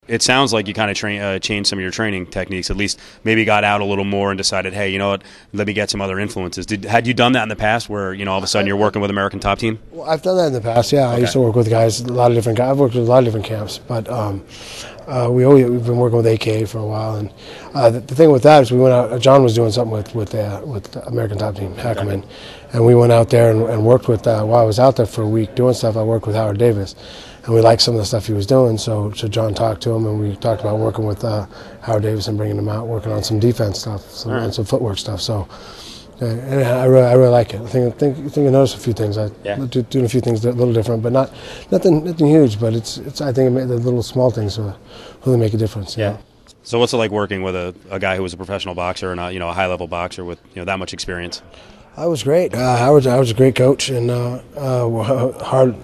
It sounds like you kind of changed some of your training techniques, at least maybe got out a little more and decided, hey, you know what, let me get some other influences. Had you done that in the past where, all of a sudden you're working with American Top Team? Well, I've done that in the past, yeah. Okay. I used to work with guys, a lot of different guys. I've worked with a lot of different camps, but we've been working with AK for a while. And the thing with that is we went out, John was doing something with American Top Team, Hackerman, and we went out there and worked with, while I was out there for a week doing stuff, I worked with Howard Davis. And we liked some of the stuff he was doing, so John talked to him, and we talked about working with Howard Davis and bringing him out, working on some defense stuff, and some footwork stuff. So, and I really like it. I think I noticed a few things. Doing a few things a little different, but nothing huge. But it's I think the little small things really make a difference. Yeah. So what's it like working with a guy who was a professional boxer and a high level boxer with that much experience? I was great. Howard was a great coach and hard.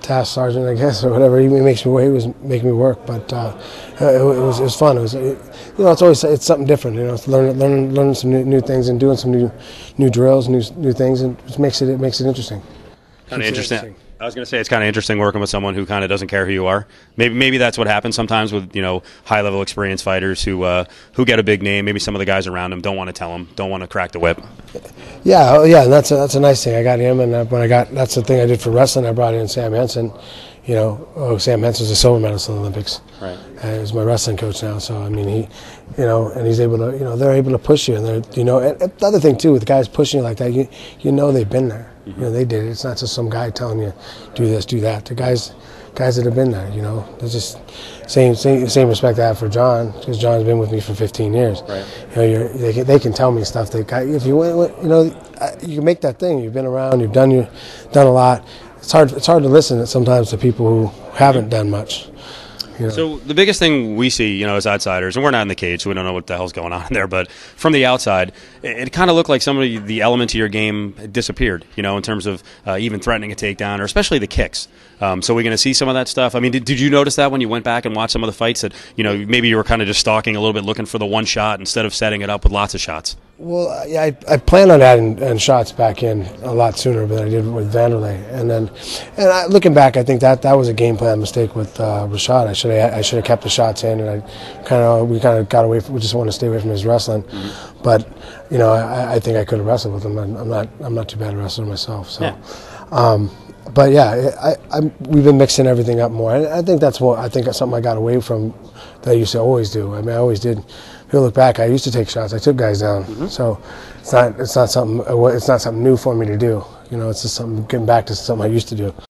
Task sergeant, I guess, or whatever. He was making me work, but it was fun. It's something different. It's learning some new things and doing some new drills, new things, and it makes it interesting. Kind of interesting. I was going to say it's kind of interesting working with someone who kind of doesn't care who you are. Maybe that's what happens sometimes with high level experienced fighters who get a big name. Maybe some of the guys around them don't want to tell them, don't want to crack the whip. Yeah, and that's a nice thing. I got him, and that's the thing I did for wrestling. I brought in Sam Henson. Sam Henson's a silver medalist in the Olympics. Right. And he's my wrestling coach now. So I mean, he, and he's able to, they're able to push you, and and the other thing too, with guys pushing you like that, they've been there. Mm-hmm. They did it. It's not just some guy telling you, do this, do that. The guys that have been there, There's just same respect I have for John, because John's been with me for 15 years. Right. They can tell me stuff. If you you can make that thing. You've been around. You've done a lot. It's hard to listen sometimes to people who haven't done much. So the biggest thing we see, as outsiders, and we're not in the cage, so we don't know what the hell's going on in there, but from the outside, it kind of looked like some of the elements of your game disappeared, in terms of even threatening a takedown, or especially the kicks. So we're going to see some of that stuff. I mean, did you notice that when you went back and watched some of the fights that, maybe you were kind of just stalking a little bit, looking for the one shot instead of setting it up with lots of shots? Well, yeah, I plan on adding shots back in a lot sooner than I did with Vanderlei, looking back, I think that was a game plan mistake with Rashad. I should have kept the shots in, and we kind of got away. We just wanted to stay away from his wrestling, but I think I could have wrestled with him. I'm not too bad a wrestler myself, so. Yeah. But yeah, we've been mixing everything up more. I think that's something I got away from that I used to always do. I mean, I always did. If you look back, I used to take shots. I took guys down. Mm-hmm. So it's not something new for me to do. It's just getting back to something I used to do.